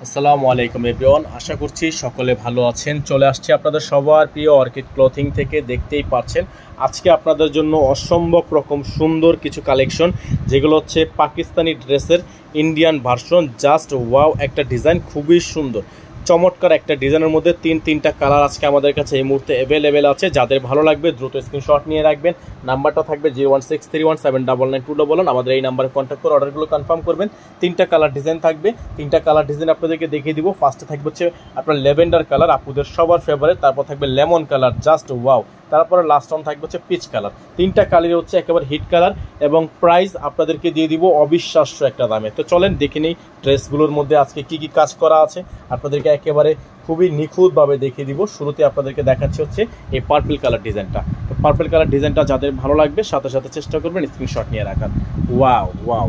আসসালামু আলাইকুম এভরিওয়ান, আশা করছি সকলে ভালো আছেন। চলে আসছি আপনাদের সবার প্রিয় অর্কিড ক্লথিং থেকে। দেখতেই পাচ্ছেন আজকে আপনাদের জন্য অসম্ভব রকম সুন্দর কিছু কালেকশন, যেগুলো হচ্ছে পাকিস্তানি ড্রেসের ইন্ডিয়ান ভার্সন। জাস্ট ওয়াও একটা ডিজাইন, খুবই সুন্দর চমৎকার একটা ডিজাইনের মধ্যে তিনটা কালার আজকে আমাদের কাছে এই মুহূর্তে অ্যাভেলেবেল আছে। যাদের ভালো লাগবে দ্রুত স্ক্রিনশট নিয়ে রাখবেন। নাম্বারটা থাকবে 01631799911। আমাদের এই নাম্বারে কন্ট্যাক্ট করে অর্ডারগুলো কনফার্ম করবেন। তিনটা কালার ডিজাইন থাকবে, তিনটা কালার ডিজাইন আপনাদেরকে দেখিয়ে দিব। ফার্স্টে থাকবে হচ্ছে আপনার ল্যাভেন্ডার কালার, আপুদের সবার ফেভারিট। তারপর থাকবে লেমন কালার, জাস্ট ওয়াও। তারপরে লাস্ট অন থাকবে হচ্ছে পিচ কালার। তিনটা কালারই হচ্ছে একেবারে হিট কালার এবং প্রাইস আপনাদেরকে দিয়ে দিব অবিশ্বাস্য একটা দামে। তো চলেন দেখে নিই ড্রেসগুলোর মধ্যে আজকে কি কি কাজ করা আছে, আপনাদেরকে একেবারে খুবই নিখুঁতভাবে দেখিয়ে দিব। শুরুতে আপনাদেরকে দেখাচ্ছি হচ্ছে এই পার্পল কালার ডিজাইনটা। তো পার্পল কালার ডিজাইনটা যাদের ভালো লাগবে সাথে সাথে চেষ্টা করবেন স্ক্রিনশট নিয়ে রাখার। ওয়াও ওয়াও,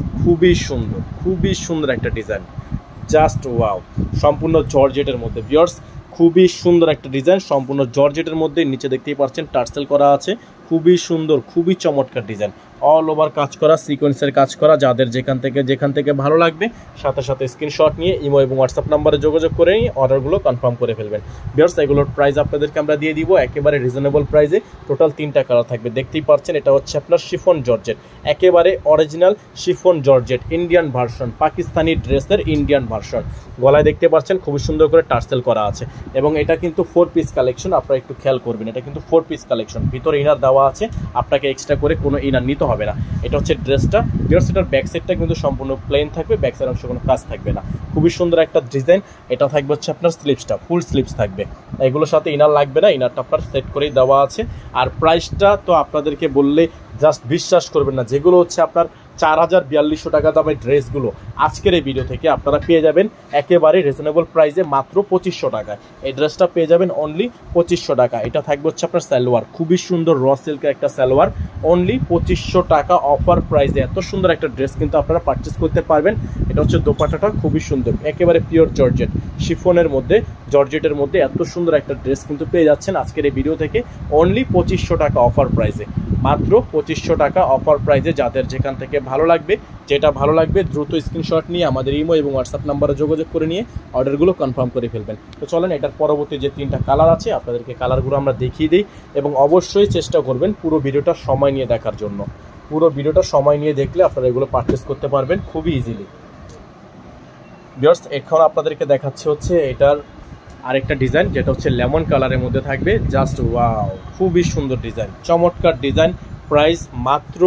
খুবই সুন্দর একটা ডিজাইন, জাস্ট ওয়াও। সম্পূর্ণ জর্জেটের মধ্যে ভিউয়ার্স, খুবই সুন্দর একটা ডিজাইন, সম্পূর্ণ জর্জেটের মধ্যে। নিচে দেখতেই পাচ্ছেন টার্সেল করা আছে, খুবই সুন্দর, খুবই চমৎকার ডিজাইন। অল ওভার কাজ করা, সিকোয়েন্সের কাজ করা। যাদের যেখান থেকে ভালো লাগবে সাথে সাথে স্ক্রিনশট নিয়ে ইমো এবং হোয়াটসঅ্যাপ নাম্বারে যোগাযোগ করে নিয়ে অর্ডারগুলো কনফার্ম করে ফেলবেন। ভিউয়ার্স, এগুলোর প্রাইস আপনাদেরকে আমরা দিয়ে দিব একেবারে রিজনেবল প্রাইসে। টোটাল তিনটা কালার থাকবে, দেখতেই পাচ্ছেন। এটা হচ্ছে আপনার শিফন জর্জেট, একেবারে original chiffon georgette Indian version, Pakistani ড্রেসের ইন্ডিয়ান ভার্সন। গলায় দেখতে পাচ্ছেন খুবই সুন্দর করে টার্সেল করা আছে এবং এটা কিন্তু 4 পিস কালেকশন। আপনারা একটু খেয়াল করবেন, এটা কিন্তু 4 পিস কালেকশন। ভিতরে ইনার দেওয়া আছে, আপনাকে এক্সট্রা করে কোনো ইনার নিতে হবে না। এটা হচ্ছে ড্রেসটা। ভিউয়ার্স, এটার ব্যাক সাইডটা কিন্তু সম্পূর্ণ প্লেন থাকবে, ব্যাক সাইড অংশে কোনো কাজ থাকবে না। খুবই সুন্দর একটা ডিজাইন। এটা থাকবে হচ্ছে আপনার স্লিভসটা, ফুল স্লিভস থাকবে। এগুলোর সাথে ইনার লাগবে না, ইনারটা আপনার সেট করেই দেওয়া আছে। আর প্রাইসটা তো আপনাদেরকে বললে জাস্ট বিশ্বাস করবেন না। যেগুলো হচ্ছে আপনার 4000-4200 টাকা দামের ড্রেসগুলো আজকের এই ভিডিও থেকে আপনারা পেয়ে যাবেন একেবারে রিজনেবল প্রাইসে মাত্র 2500 টাকায়। এই ড্রেসটা পেয়ে যাবেন অনলি 2500 টাকা। এটা থাকবে হচ্ছে আপনার সালোয়ার, খুবই সুন্দর র সিল্কের একটা সালোয়ার, অনলি 2500 টাকা অফার প্রাইসে। এত সুন্দর একটা ড্রেস কিন্তু আপনারা পারচেস করতে পারবেন। এটা হচ্ছে দোপাট্টাটা, খুবই সুন্দর, একেবারে পিওর জর্জেট, শিফনের মধ্যে, জর্জেটের মধ্যে এত সুন্দর একটা ড্রেস কিন্তু পেয়ে যাচ্ছেন আজকের এই ভিডিও থেকে অনলি 2500 টাকা অফার প্রাইসে, মাত্র 2500 টাকা অফার প্রাইসে। যাদের যেখান থেকে ভালো লাগবে, যেটা ভালো লাগবে দ্রুত স্ক্রিনশট নিয়ে আমাদের ইমো এবং হোয়াটসঅ্যাপ নাম্বারে যোগাযোগ করে নিয়ে অর্ডারগুলো কনফার্ম করে ফেলবেন। তো চলেন এটার পরবর্তী যে তিনটা কালার আছে আপনাদেরকে কালারগুলো আমরা দেখিয়ে দিই এবং অবশ্যই চেষ্টা করবেন পুরো ভিডিওটা সময় নিয়ে দেখার জন্য। পুরো ভিডিওটা সময় নিয়ে দেখলে আপনারা এগুলো পারচেস করতে পারবেন খুবই ইজিলি। ভিউয়ার্স, এখন আপনাদেরকে দেখাচ্ছে হচ্ছে এটার আরেকটা ডিজাইন, যেটা হচ্ছে লেমন কালারের মধ্যে থাকবে। জাস্ট ওয়াও, খুবই সুন্দর ডিজাইন, চমৎকার ডিজাইন। প্রাইস মাত্র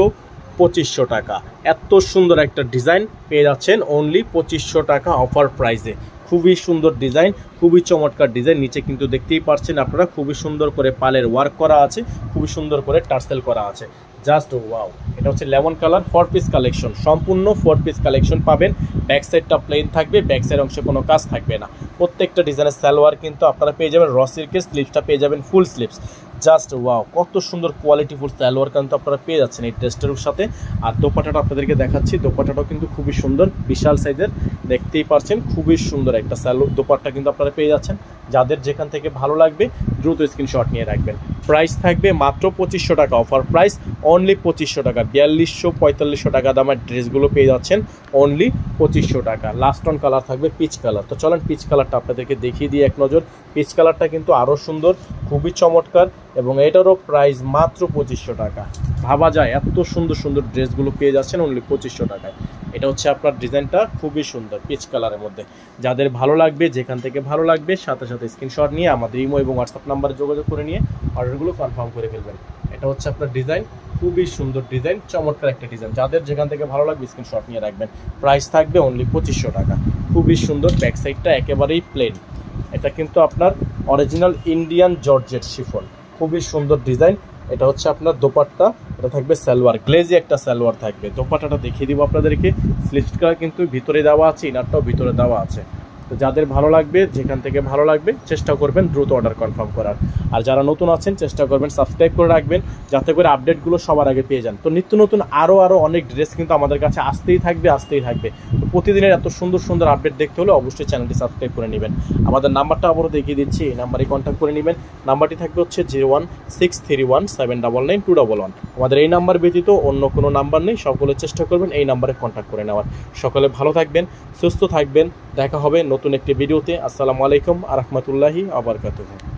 2500 টাকা। এত সুন্দর একটা ডিজাইন পেয়ে যাচ্ছেন অনলি 2500 টাকা অফার প্রাইসে। খুবই সুন্দর ডিজাইন, খুবই চমৎকার ডিজাইন। নিচে কিন্তু দেখতেই পাচ্ছেন আপনারা খুবই সুন্দর করে পালের ওয়ার্ক করা আছে, খুবই সুন্দর করে টার্সেল করা আছে। জাস্ট ওয়াও, এটা হচ্ছে লেমন কালার 4 পিস কালেকশন, সম্পূর্ণ 4 পিস কালেকশন পাবেন। ব্যাক সাইডটা প্লেন থাকবে, ব্যাক সাইড অংশে কোনো কাজ থাকবে না। প্রত্যেকটা ডিজাইনের সালোয়ার কিন্তু আপনারা পেয়ে যাবেন র সিল্কের, স্লিভসটা পেয়ে যাবেন ফুল স্লিভস। জাস্ট ওয়াও, কত সুন্দর কোয়ালিটিফুল সালোয়ার কিন্তু আপনারা পেয়ে যাচ্ছেন এই ড্রেসটার সাথে। আর দোপাট্টাটা আপনাদেরকে দেখাচ্ছি, দোপাট্টাটাও কিন্তু খুবই সুন্দর, বিশাল সাইজের, দেখতেই পাচ্ছেন খুবই সুন্দর একটা দোপাট্টা কিন্তু আপনারা পেয়ে যাচ্ছেন। যাদের যেখান থেকে ভালো লাগবে দ্রুত স্ক্রিনশট নিয়ে রাখবেন। প্রাইস থাকবে মাত্র 2500 টাকা অফার প্রাইস, অনলি 2500 টাকা। 4200-4500 টাকা দামের ড্রেসগুলো পেয়ে যাচ্ছেন অনলি 2500 টাকা। লাস্ট অন কালার থাকবে পিচ কালার। তো চলেন পিচ কালারটা আপনাদেরকে দেখিয়ে দিই এক নজর। পিচ কালারটা কিন্তু আরও সুন্দর, খুবই চমৎকার এবং এটারও প্রাইস মাত্র 2500 টাকা। ভাবা যায় এত সুন্দর সুন্দর ড্রেসগুলো পেয়ে যাচ্ছেন অনলি 2500 টাকায়। এটা হচ্ছে আপনার ডিজাইনটা, খুবই সুন্দর পিচ কালারের মধ্যে। যাদের ভালো লাগবে, যেখান থেকে ভালো লাগবে সাথে সাথে স্ক্রিনশট নিয়ে আমাদের ইমো এবং হোয়াটসঅ্যাপ নাম্বারে যোগাযোগ করে নিয়ে অর্ডারগুলো কনফার্ম করে ফেলবেন। এটা হচ্ছে আপনার ডিজাইন, খুবই সুন্দর ডিজাইন, চমৎকার একটা ডিজাইন। যাদের যেখান থেকে ভালো লাগবে স্ক্রিনশট নিয়ে রাখবেন। প্রাইস থাকবে অনলি 2500 টাকা। খুবই সুন্দর, ব্যাক সাইডটা একেবারেই প্লেন। এটা কিন্তু আপনার অরিজিনাল ইন্ডিয়ান জর্জেট শিফন, খুবই সুন্দর ডিজাইন। এটা হচ্ছে আপনার দোপাট্টা, এটা থাকবে সালোয়ার, গ্লেজি একটা সালোয়ার থাকবে। দোপাট্টাটা দেখিয়ে দিব আপনাদেরকে। স্লিভসটা কিন্তু ভিতরে দেওয়া আছে, ইনারটাও ভিতরে দেওয়া আছে। তো যাদের ভালো লাগবে, যেখান থেকে ভালো লাগবে চেষ্টা করবেন দ্রুত অর্ডার কনফার্ম করার। আর যারা নতুন আছেন চেষ্টা করবেন সাবস্ক্রাইব করে রাখবেন, যাতে করে আপডেটগুলো সবার আগে পেয়ে যান। তো নিত্য নতুন আরও অনেক ড্রেস কিন্তু আমাদের কাছে আসতেই থাকবে। তো প্রতিদিনের এত সুন্দর সুন্দর আপডেট দেখতে হলে অবশ্যই চ্যানেলটি সাবস্ক্রাইব করে নেবেন। আমাদের নাম্বারটা আবারও দেখিয়ে দিচ্ছি, এই নাম্বারে কন্ট্যাক্ট করে নেবেন। নাম্বারটি থাকবে হচ্ছে 01631799211। আমাদের এই নাম্বার ব্যতীত অন্য কোনো নাম্বার নেই, সকলে চেষ্টা করবেন এই নাম্বারে কন্ট্যাক্ট করে নেওয়ার। সকলে ভালো থাকবেন, সুস্থ থাকবেন, দেখা হবে নতুন একটি ভিডিওতে। আসসালামু আলাইকুম আ রহমতুল্লাহি আ বারাকাতুহু।